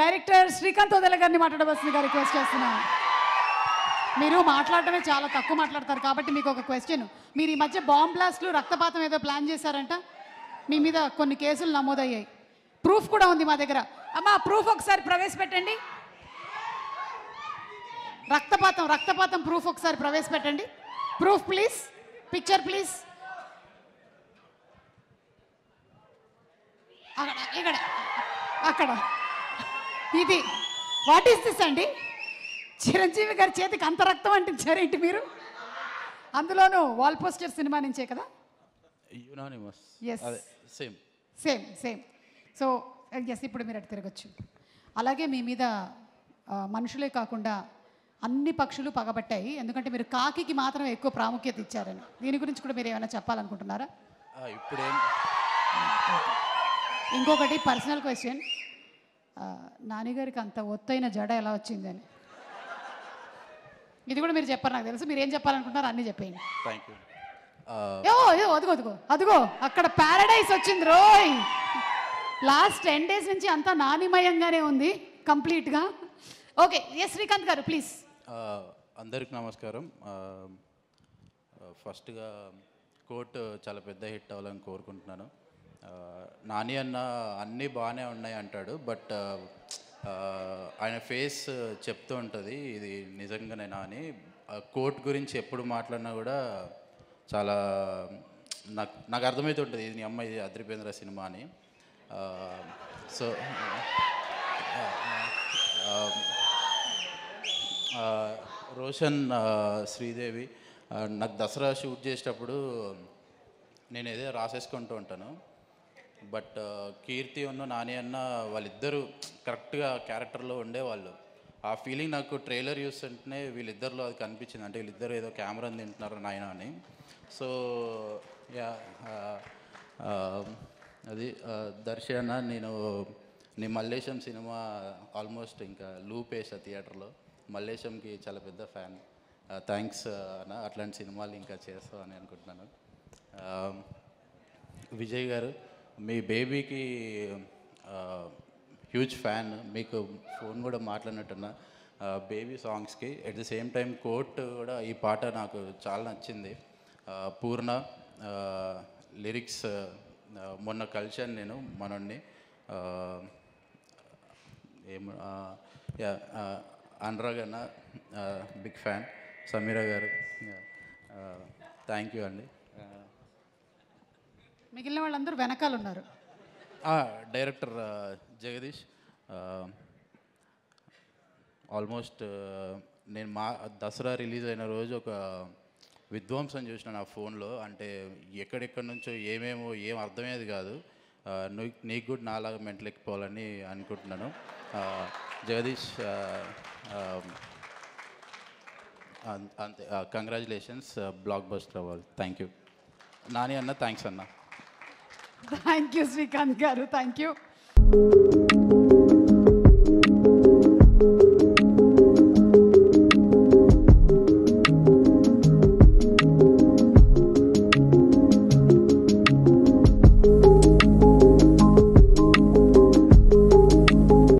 Director Srikanth వదల గారిని మాట్లాడవలసిందిగా రిక్వెస్ట్ చేస్తున్నాను. మీరు మాట్లాడటమే చాలా తక్కువ మాట్లాడతారు కాబట్టి మీకు ఒక క్వశ్చన్. మీరు ఈ మధ్య బాంబ్ బ్లాస్ట్లు రక్తపాతం ఏదో ప్లాన్ చేశారంట, మీ మీద కొన్ని కేసులు నమోదయ్యాయి, ప్రూఫ్ కూడా ఉంది మా దగ్గర. అమ్మా ప్రూఫ్ ఒకసారి ప్రవేశపెట్టండి. రక్తపాతం ప్రూఫ్ ఒకసారి ప్రవేశపెట్టండి. Proof please, picture please. ఇక్కడ అక్కడ ఇది వాట్ ఈస్ దిస్ అండి? చిరంజీవి గారి చేతికి అంత రక్తం అంటించారేంటి మీరు? అందులోనూ వాల్ పోస్టర్ సినిమా నుంచే కదా? సేమ్. సో ఎస్, ఇప్పుడు మీరు అటు తిరగచ్చు. అలాగే మీ మీద మనుషులే కాకుండా అన్ని పక్షులు పగబట్టాయి, ఎందుకంటే మీరు కాకికి మాత్రం ఎక్కువ ప్రాముఖ్యత ఇచ్చారని. దీని గురించి కూడా మీరు ఏమైనా చెప్పాలనుకుంటున్నారా? ఇంకొకటి పర్సనల్ క్వశ్చన్, నాన్నగారికి అంత ఒత్తైన జడ ఎలా వచ్చిందని? ఇది కూడా మీరు చెప్పారు, నాకు తెలుసు. మీరు ఏం చెప్పాలనుకుంటున్నారు అన్నీ చెప్పేయండి. అదిగో అక్కడ ప్యారడైస్ వచ్చింది రోయ్. లాస్ట్ 10 days నుంచి అంతా నానిమయంగానే ఉంది కంప్లీట్గా. ఓకే, ఎస్ శ్రీకాంత్ గారు ప్లీజ్. అందరికి నమస్కారం. ఫస్ట్గా కోర్ట్ చాలా పెద్ద హిట్ అవ్వాలని కోరుకుంటున్నాను. నాని అన్న అన్నీ బాగానే ఉన్నాయి అంటాడు, బట్ ఆయన ఫేస్ చెప్తూ ఉంటుంది ఇది నిజంగానే నాని. కోర్ట్ గురించి ఎప్పుడు మాట్లాడినా కూడా చాలా నాకు అర్థమవుతుంటుంది, ఇది నీ అమ్మాయి ఇది అద్రిపేంద్ర సినిమా అని. సో రోషన్, శ్రీదేవి, నాకు దసరా షూట్ చేసేటప్పుడు నేను ఏదో రాసేసుకుంటూ ఉంటాను, బట్ కీర్తి ఉన్న నాని అన్న వాళ్ళిద్దరూ కరెక్ట్గా క్యారెక్టర్లో ఉండేవాళ్ళు. ఆ ఫీలింగ్ నాకు ట్రైలర్ చూస్తుంటేనే వీళ్ళిద్దరిలో అది కనిపించింది, అంటే వీళ్ళిద్దరు ఏదో కెమెరాని తింటున్నారు నాయన అని. సో యా, అది దర్శన, నేను నీ మల్లేశం సినిమా ఆల్మోస్ట్ ఇంకా లూప్ వేసా థియేటర్లో. మల్లేశంకి చాలా పెద్ద ఫ్యాన్. థ్యాంక్స్ అన్న, అట్లాంటి సినిమాలు ఇంకా చేస్తావు అని అనుకుంటున్నాను. విజయ్ గారు, మీ బేబీకి హ్యూజ్ ఫ్యాన్, మీకు ఫోన్ కూడా మాట్లాడినట్టున్నా బేబీ సాంగ్స్కి. At the same time court కూడా ఈ పాట నాకు చాలా నచ్చింది. పూర్ణ లిరిక్స్ మొన్న కలిశాను నేను మనోడిని, అనురాగ్ అన్న బిగ్ ఫ్యాన్, సమీరా గారు థ్యాంక్ యూ అండి. మిగిలిన వాళ్ళందరూ వెనకాల ఉన్నారు. డైరెక్టర్ జగదీష్, ఆల్మోస్ట్ నేను దసరా రిలీజ్ అయిన రోజు ఒక విధ్వంసం చూసిన నా ఫోన్లో, అంటే ఎక్కడెక్కడి నుంచో ఏం అర్థమయ్యేది కాదు. నీకు కూడా నాలాగా మెంటల్ ఎక్కిపోవాలని అనుకుంటున్నాను. జగదీష్ అంతే, కంగ్రాచులేషన్స్, బ్లాక్ బస్టర్ అవ్వాలి. థ్యాంక్ యూ నాని అన్న, థ్యాంక్స్ అన్న. థ్యాంక్ యూ శ్రీకాంత్ గారు, థ్యాంక్ యూ.